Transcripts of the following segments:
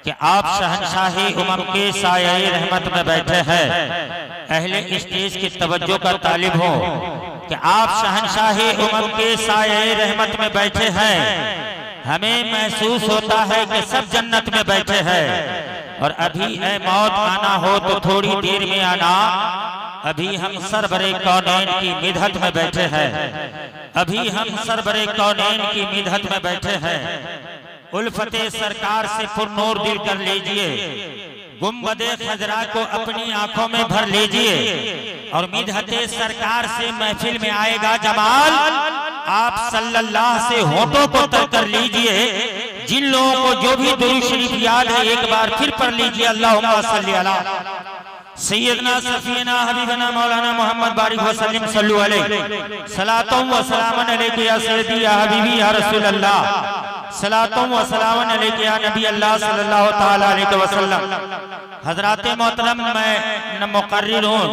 कि आप शहंशाही उमम के साये रहमत में बैठे हैं। अहले स्टेज की तवज्जो का तालिब हो कि आप शहंशाही उमम के साये रहमत में बैठे हैं। हमें महसूस होता है कि सब जन्नत में बैठे हैं और अभी ए मौत आना हो तो थोड़ी देर में आना। अभी हम सरबरे कौनैन की मिदहत में बैठे हैं। अभी हम सरबरे कौनैन की मिदहत में बैठे हैं। उल्फते सरकार से पुरनूर दिल कर लीजिए, गुंबदे खजरा को अपनी आंखों में भर लीजिए और मिदहते सरकार से महफिल में आएगा जमाल। आप सल्लल्लाहु से होठों को तर कर लीजिए। जिन लोगों को जो भी दुरूद शरीफ याद है एक बार फिर पढ़ लीजिए, अल्लाहुम्मा सल्ली अला सैयदना सफीना हबीबना मौलाना मोहम्मद बारिक वसल्लम सल्लु अलैहि सलातुम व सलामन अलैहि या सय्यदी या हबीबी या रसूल अल्लाह सलातुम व सलामन अलैहि या नबी अल्लाह सल्लल्लाहु तआला अलैहि वसल्लम। हजरात मोहतरम, मैं न मुकर्रिर हूँ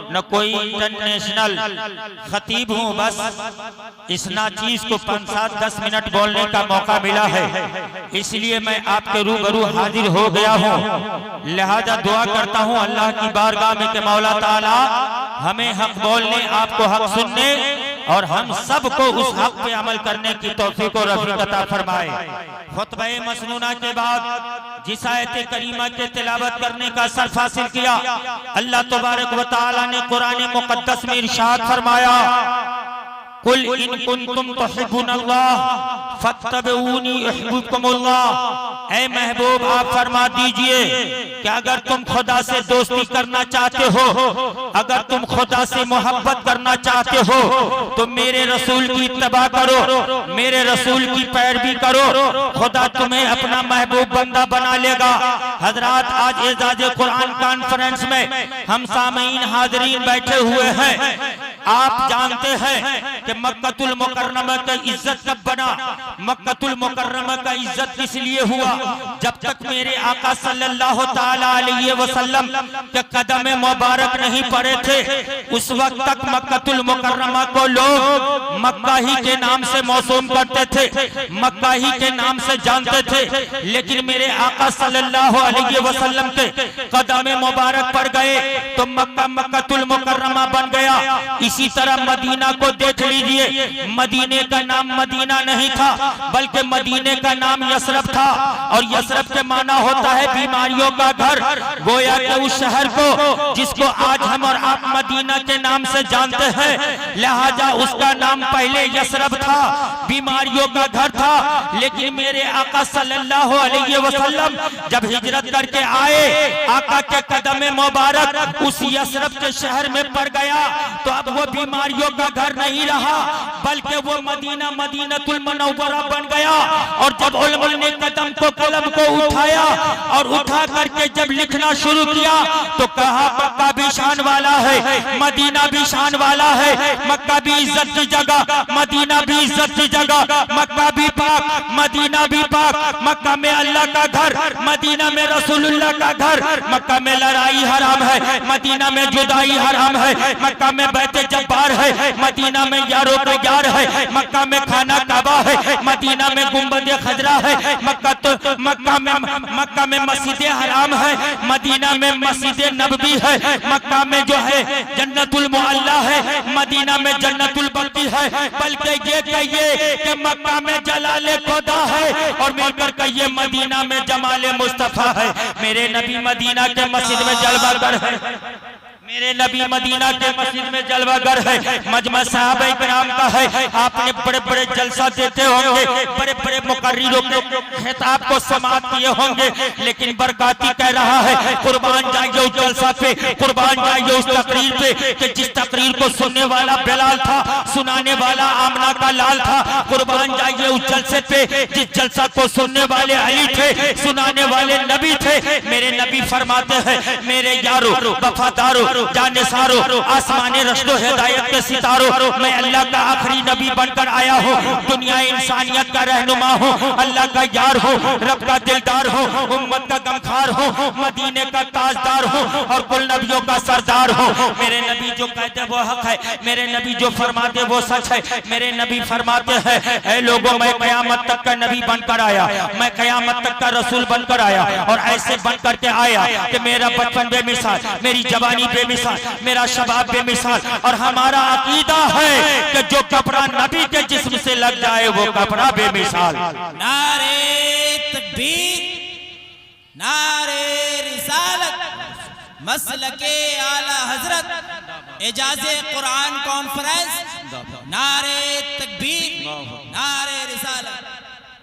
न कोई इंटरनेशनल खतीब हूँ, बस इस नाचीज को 5-7-10 मिनट बोलने का मौका मिला है, इसलिए मैं आपके रूबरू हाजिर हो गया हूँ। लिहाजा दुआ करता हूँ अल्लाह की बारगाह में कि मौला ताला हमें हक बोलने, आपको हक सुनने और हम सबको उस हक पे अमल करने की तौफीक और रफ़ीक अता फरमाए। खुतबे मसनूना के बाद जिस आयत करीमा के तिलावत करने का शर्फ हासिल किया, अल्लाह तबारक व तआला ने कुरान मुक़द्दस में इरशाद फरमाया, कुल इन कुंतुम तुहिब्बुनल्लाह फत्तबिऊनी युहिब्बुकुमुल्लाह। ऐ महबूब आप फरमा दीजिए कि अगर तुम खुदा से दोस्ती करना चाहते हो, अगर तुम खुदा से मोहब्बत करना चाहते हो तो मेरे रसूल की इत्तबा करो, मेरे रसूल की पैरवी करो, खुदा तुम्हें अपना महबूब बंदा बना लेगा। हजरात, आज एजाज कुरान कॉन्फ्रेंस में हम सामीन हाज़रीन बैठे हुए हैं। आप जानते हैं कि मक्कतुल मुकर्रमा का इज्जत कब बना? मक्कतुल मुकर्रमा का इज्जत किस लिए हुआ? जब तक मेरे आका सल्लल्लाहु ताला अलैहि वसल्लम के कदम मुबारक नहीं पड़े थे, उस वक्त तक मक्कतुल मुकर्रमा को लोग मक्का ही के नाम से मौसूम करते थे, मक्का ही के नाम से जानते थे। लेकिन मेरे आका सल्लल्लाहु अलैहि वसल्लम के कदम मुबारक पड़ गए तो मक्का मक्कतुल मुकर्रमा बन गया। इसी तरह मदीना को देख लीजिए, मदीने का नाम मदीना नहीं था बल्कि मदीने का नाम यसरब था, और यसरब के माना होता है बीमारियों का घर। गोया के उस शहर को जिसको आज हम और आप मदीना के नाम से जानते हैं, लिहाजा उसका नाम पहले यसरब था, बीमारियों का घर था। लेकिन मेरे आका सल्लल्लाहु अलैहि वसल्लम जब हिजरत करके आए, आका के कदम मुबारक उस यसरब के शहर में पड़ गया तो अब वो बीमारियों का घर नहीं रहा बल्कि वो मदीना मदीनतुल मुनव्वरा बन गया। और जब उलमा ने कदम को कलम को उठाया और उठा करके जब लिखना शुरू किया तो कहा मक्का भी शान वाला है, मदीना भी शान वाला है, मक्का भी इज्जत की जगह, मदीना भी इज्जत की जगह, मक्का भी पाक, मदीना भी पाक, मक्का में अल्लाह का घर, मदीना में रसूलुल्लाह का घर, मक्का में लड़ाई हराम है, मदीना में जुदाई हराम है, मक्का में बैते जब्बार है, मदीना में यारों का यार है, मक्का में खाना काबा है, मदीना में गुंबदे खजरा है, मक्का में मस्जिदे हराम है, मदीना में मस्जिदे नबवी है, मक्का में जो है जन्नतुल मुअल्ला है, मदीना में जन्नतुल बकी है। बल्कि ये कहिए कि मक्का में जलाले खुदा है और मिलकर कहिए मदीना में जमाले मुस्तफा है। मेरे नबी मदीना के मस्जिद में जलवागर है, मेरे नबी मदीना के मस्जिद में जलवागर है, मजमा साहब इकराम का है। आपने बड़े बड़े जलसा देते होंगे, बड़े बड़े मुकर्रिरों के खिताब को समाअत किए होंगे, लेकिन बरकाती कह रहा है कुर्बान जाइए उस जलसा पे, कुर्बान जाइए उस तकरीर पे कि जिस तकरीर को सुनने वाला बिलाल था, सुनाने वाला आमना का लाल था। कुर्बान जाइए उस जलसे पे जिस जलसा को सुनने वाले अली थे, सुनाने वाले नबी थे। मेरे नबी फरमाते हैं मेरे यारो वफादारो जानिसारो, आसमाने रश्तो हिदायत के सितारो, मैं अल्लाह का आखिरी नबी बनकर आया हूँ, दुनिया इंसानियत का रहनुमा हूँ, अल्लाह का यार हूँ, रब का दिलदार हूँ, उम्मत का गमखार हूँ, मदीने का ताजदार हूँ और कुल नबियों का सरदार हूँ। मेरे नबी जो कहते वो हक है, मेरे नबी जो फरमाते वो सच है। मेरे नबी फरमाते हैं, ऐ लोगों मैं कयामत तक का नबी बनकर आया, मैं कयामत तक का रसूल बनकर आया और ऐसे बन करके आया कि मेरा बचपन बेमिसाल, मेरी जवानी बेमिसाल, मेरा शबाब बेमिसाल और हमारा अकीदा है कि जो कपड़ा नबी के जिस्म से लग जाए वो कपड़ा बेमिसाल। नारे तकबीर, नारे रिसालत, मसलके आला हजरत, एजाज़े कुरान कॉन्फ्रेंस, नारे तकबीर, नारे रिसालत।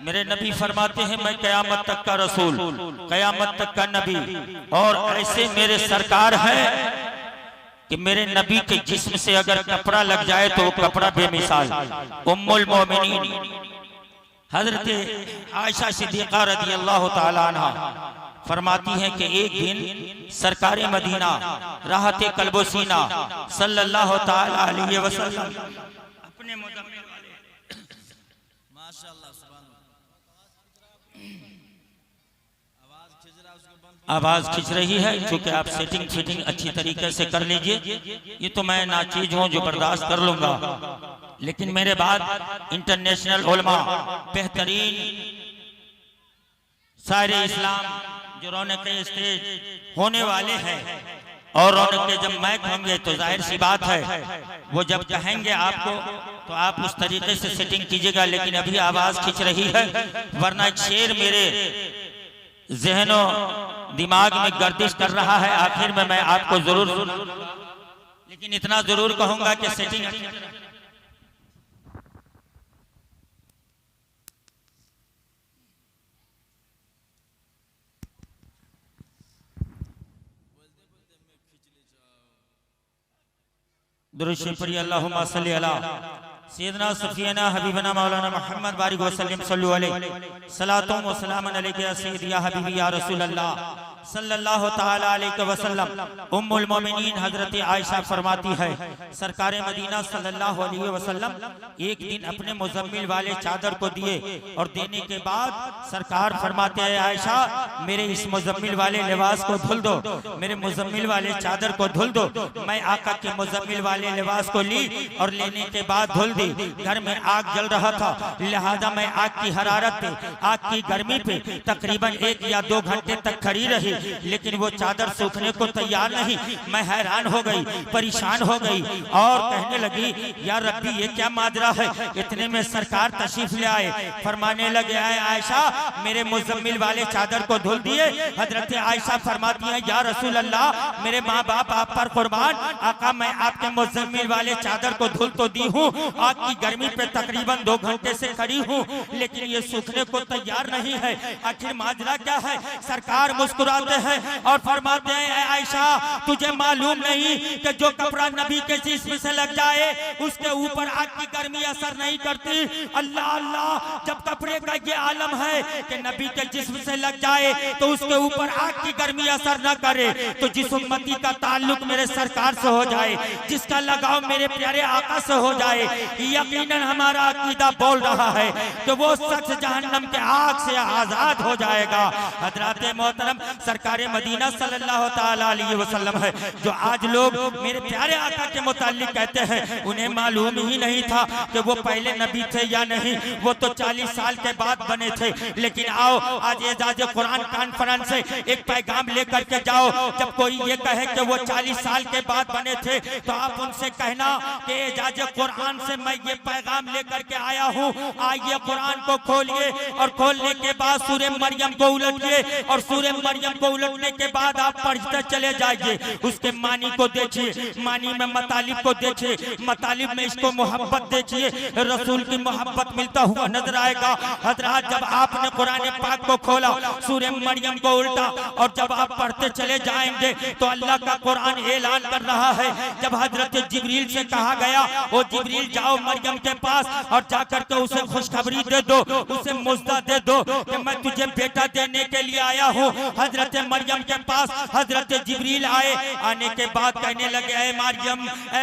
मेरे नबी फरमाते हैं मैं कयामत तक का रसूल, कयामत तक का नबी और ऐसे मेरे सरकार है कि मेरे नबी के जिस्म से अगर कपड़ा लग जाए तो वो कपड़ा बेमिसाल। उम्मुल मोमिनीन हजरत आयशा सिद्दीक़ा रज़ियल्लाहु ताला अन्हा फरमाती हैं कि एक दिन सरकार मदीना राहते कल्बो सीना सल्लल्लाहु ताला अलैहि वसल्लम अपने मुज़म्मिल वाले माशाअल्लाह आवाज खिंच रही है, चूंकि आप सेटिंग फिटिंग अच्छी तरीके से कर लीजिए। ये तो मैं नाचीज हूँ जो बर्दाश्त कर लूंगा, लेकिन मेरे बाद इंटरनेशनल उलमा बेहतरीन सारे इस्लाम जो रौनक स्टेज होने वाले हैं और रौनक के जब मैक होंगे तो जाहिर सी बात है वो जब कहेंगे आपको तो आप उस तरीके से सेटिंग कीजिएगा। लेकिन अभी आवाज खिंच रही है, वरना एक शेर मेरे जहनो दिमाग में गर्दिश कर रहा है। आखिर में मैं आपको जरूर, लेकिन इतना जरूर कहूंगा कि सेटिंग दुरूद शरीफ पढ़िए। अल्लाहुम्मा सल्ली अला सय्यदना सफीना हबीबना मौलाना मोहम्मद बारिक वसल्लम सल्लु अलैहि सलातुम व सलामुन अलैका या सय्यदी या हबीबी या रसूल अल्लाह सल्लल्लाहु ताला अलैहि वसल्लम। उम्मुल मोमिनीन हजरत आयशा फरमाती है सरकार मदीना सल्लल्लाहु अलैहि वसल्लम एक दिन अपने मुजम्मिल वाले चादर को दिए और देने के बाद सरकार फरमाते हैं आयशा मेरे इस मुजम्मिल वाले लिबास को धुल दो, मेरे मुजम्मिल वाले चादर को धुल दो। मैं आका के मुजम्मिल वाले लिबास को ली और लेने के बाद धुल दी। घर में आग जल रहा था, लिहाजा मैं आग की हरारत पे, आग की गर्मी पे तकरीबन 1 या 2 घंटे तक खड़ी रही, लेकिन वो चादर सूखने को तैयार नहीं। मैं हैरान हो गई, परेशान हो गई और कहने लगी या रब्बी ये क्या माजरा है। इतने में सरकार तशरीफ ले आए, फरमाने लगे आए आयशा मेरे मुजम्मिल वाले चादर को धुल दिए। हजरत आयशा फरमाती है या रसूल अल्लाह मेरे माँ बाप आप पर कुर्बान, आका मैं आपके मुजम्मिल वाले चादर को धुल तो दी हूँ, आग की गर्मी पे तकरीबन 2 घंटे से खड़ी हूँ, लेकिन ये सूखने को तैयार नहीं है। आखिर माजरा क्या है। सरकार मुस्कुराते हैं और फरमाते हैं आयशा तुझे मालूम नहीं कि जो कपड़ा नबी के जिस्म से लग जाए उसके ऊपर आग की गर्मी असर नहीं करती। अल्लाह अल्लाह, जब कपड़े का ये आलम है कि नबी के जिस्म से लग जाए तो उसके ऊपर आग की गर्मी असर न करे, तो जिस उम्मती का ताल्लुक मेरे सरकार से हो जाए, जिसका लगाव मेरे प्यारे आका से हो जाए, यकीनन हमारा अकीदा बोल रहा है कि वो शख्स जहन्नम के आग से आजाद हो जाएगा। हजरत मोहतरम सरकार मदीना सल्लल्लाहु ताला अलैहि वसल्लम है जो आज लोग मेरे प्यारे आका के मुताल्लिक कहते हैं, उन्हें मालूम ही नहीं था कि वो पहले नबी थे या नहीं, वो तो 40 साल के बाद बने थे। लेकिन आओ आज एजाज कुरान कॉन्फ्रेंस से एक पैगाम लेकर के जाओ, जब कोई ये कहे कि वो 40 साल के बाद बने थे तो आप उनसे कहना कि एजाज कुरान से मैं ये पैगाम लेकर के आया हूँ, आइए कुरान को खोलिए और खोलने के बाद सूरह मरियम को उलटिए और सूरह मरियम को उलटने के बाद आप पढ़ते चले जाइए। उसके मानी को देखिए, मानी में मतालिब को देखिए, मतालिब में इसको मोहब्बत देखिए, रसूल की मोहब्बत मिलता हुआ नजर आएगा। हजरत जब आपने कुरान पाक को खोला सूरह मरियम को उल्टा। और जब आप पढ़ते चले जाएंगे तो अल्लाह का कुरान ऐलान कर रहा है, जब हजरत जिब्रील से कहा गया ओ जिब्रील जाओ मरियम के पास और जाकर के उसे खुशखबरी दे दो, उसे मुज्जा दे दो कि मैं तुझे बेटा देने के लिए आया हूँ। हजरत मरियम के पास हजरत जिब्रील आए, आने के बाद कहने लगे ऐ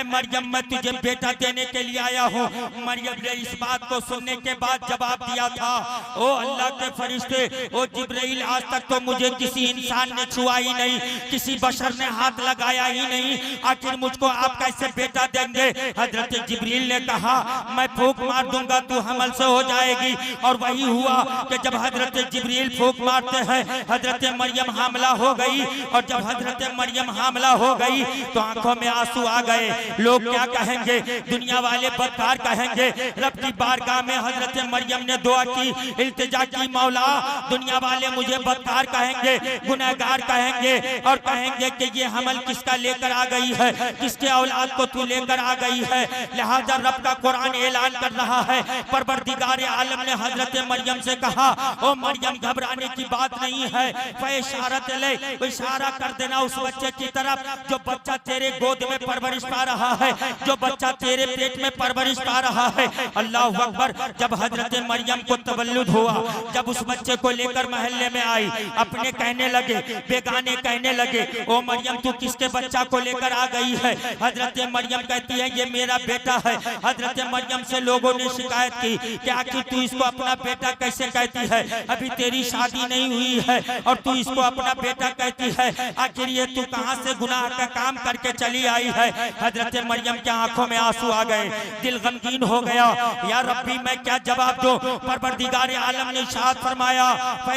मरियम मैं तुझे बेटा देने के लिए आया हूँ। मरियम ने इस बात को सुनने के बाद जवाब दिया था, ओ अल्लाह के फरिश्ते, ओ जिब्रील आज तक तो मुझे किसी इंसान ने छुआ ही नहीं, किसी बशर ने हाथ लगाया ही नहीं, आखिर मुझको आप कैसे बेटा देंगे। हजरत जिब्रील ने कहा मैं फूंक मार दूंगा तू हमल से हो जाएगी। और वही हुआ कि जब हजरत जिब्रील फूंक मारते हैं हजरत मरियम हामला हो गई। और जब हजरत मरियम हामला हो गई तो आंखों में आंसू आ गए। लोग क्या कहेंगे, दुनिया वाले बदकार कहेंगे। रब की बारगाह में हजरत मरियम ने दुआ की, इल्तिजा की, मौला दुनिया वाले मुझे बदकार कहेंगे, गुनहगार कहेंगे और कहेंगे कि ये हमल किसका लेकर आ गई है, किसके औलाद को तू लेकर आ गई है। लिहाजा रब का कुरान ऐलान कर रहा है, परवरदिगार आलम ने हजरत मरियम से कहा ओ मरियम घबराने की बात नहीं है, इशारत ले, इशारा कर देना उस बच्चे की तरफ जो बच्चा तेरे गोद में परवरिश पा रहा है, जो बच्चा तेरे पेट में परवरिश पा रहा है। अल्लाह अकबर। जब हजरत मरियम को तवल्लुद हुआ, जब उस बच्चे को लेकर महल्ले में आई, अपने कहने लगे, बेगाने कहने लगे ओ मरियम तू किसके बच्चा को लेकर आ गई है। हजरत मरियम कहती है ये मेरा बेटा है। हजरत मरियम से लोगों ने शिकायत की कि आखिर तू इसको अपना बेटा कैसे कहती है, अभी तेरी शादी नहीं हुई है और तू इसको अपना बेटा कहती है, आखिर ये तू कहां से गुनाह का काम करके चली आई है। हजरत मरियम के आंखों में आंसू आ गए, दिल गमगीन हो गया। या रब्बी मैं क्या जवाब दूं। परवरदिगार आलम ने इरशाद फरमाया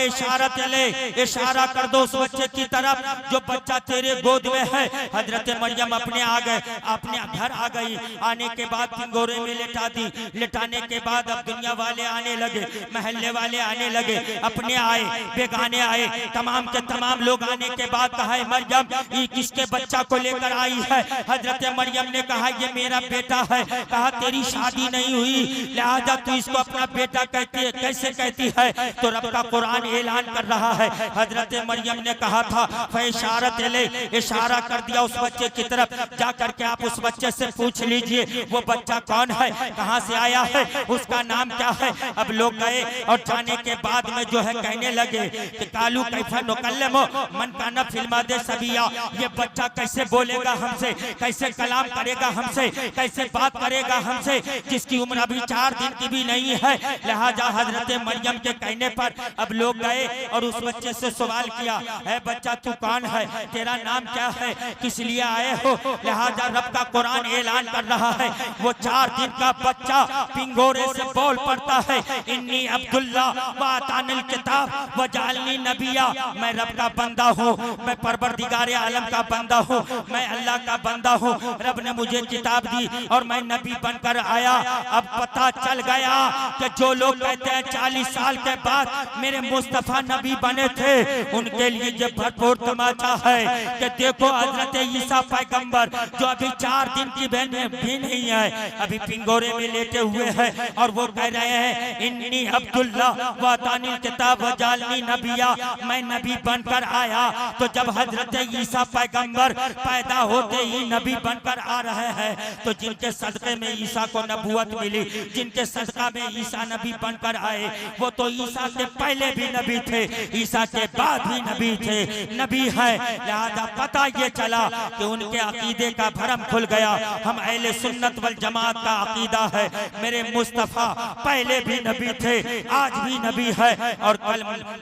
इशारत ले, इशारा कर दो उस बच्चे की तरफ जो बच्चा तेरे गोद में है। हजरत मरियम अपने आ गए, अपने घर आ गई। आने के बाद पिंगोरे में लिटा दी। लिटाने के बाद अब दुनिया वाले आने लगे, महल्ले वाले आने लगे, अपने आए, बेगाने आए, तमाम के तमाम लोग आने के बाद कहा मरियम ये किसके बच्चा को लेकर आई है। हजरत मरियम ने कहा ये मेरा बेटा है। कहा तेरी शादी नहीं हुई, लिहाजा तू इसको अपना बेटा कहती है, कैसे कहती है। तो रब का कुरान ऐलान कर रहा है, हजरत मरियम ने कहा था इशारत ले, इशारा कर दिया उस बच्चे की तरफ, जाकर के आप उस बच्चे से पूछ लीजिए वो बच्चा कौन है, कहां से आया है, उसका नाम क्या है। अब लोग गए और जाने के बाद में जो है कहने लगे कि कालू कैफा नुकल्लिमु मन काना फिल्मा दे सबिया, ये बच्चा कैसे बोलेगा हमसे, कैसे कलाम करेगा हमसे, कैसे बात करेगा हमसे, जिसकी उम्र अभी 4 दिन की भी नहीं है। लिहाजा हजरत मरियम के कहने पर अब लोग गए और उस बच्चे से सवाल किया है बच्चा तू कौन है, तेरा नाम क्या है, किस लिए आए हो। लिहाजा रब का कुरान ऐलान कर रहा है वो 4 दिन का बच्चा पिंगोरे से बोल पड़ता है इन्नी अब्दुल्ला वातानिल किताब वजालनी नबिया, मैं रब का बंदा हूँ, मैं परवरदिगार आलम का बंदा हूँ, मैं अल्लाह का बंदा हूँ। रब ने मुझे किताब दी और मैं नबी बनकर आया। अब पता चल गया कि जो लोग कहते हैं 40 साल के बाद मेरे मुस्तफा नबी बने थे, उनके लिए ये भरपूर तमाचा है कि देखो हजरत ईसा पैगंबर जो अभी 4 दिन की बहन भी नहीं है, अभी पिंगोरे में लेटे हुए हैं और वो कह रहे हैं इन्नी अब्दुल्ला वातानिल किताब वजालनी नबिया, मैं नबी बनकर आया। तो जब हजरत ईसा पैगंबर पैदा होते ही नबी बनकर आ रहे हैं, तो जिनके सदक़े में ईसा को नबूवत मिली, जिनके सदक़ा में ईसा नबी बनकर आए, वो तो ईसा से पहले भी नबी थे, ईसा के बाद भी नबी थे, नबी है। लिहाजा पता ये चला कि उनके अकीदे का भरम खुल गया। हम अहले सुन्नत वल जमात का अकीदा है मेरे मुस्तफा पहले भी नबी थे, आज भी नबी है और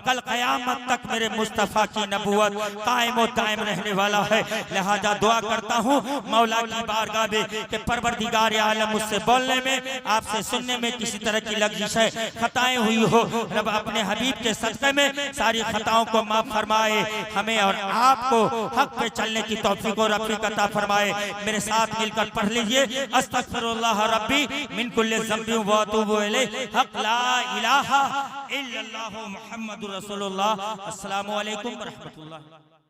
कल क़यामत तक मेरे मुस्तफा की नबूवत कायम और दायम रहने वाला है। लिहाजा दुआ करता हूँ मौला की बारगाह में कि परवरदिगार आलम मुझसे बोलने में, आपसे सुनने में किसी तरह की लग़ज़िश है, खताएं हुई हो, रब अपने हबीब के सदक़े में सारी खताओं को माफ फरमाए, हमें और आपको हक पे चलने की तौफीक और रफ़ीक अता फरमाए। मेरे साथ मिलकर पढ़ लीजिए अस्तग़फिरुल्लाह रब्बी मिन कुल्लि ज़ंबि व अतूबु इलैहि हक़ ला इलाहा इल्लल्लाहु मुहम्मदुर रसूलुल्लाह। अस्सलामु अलैकुम व रहमतुल्लाह।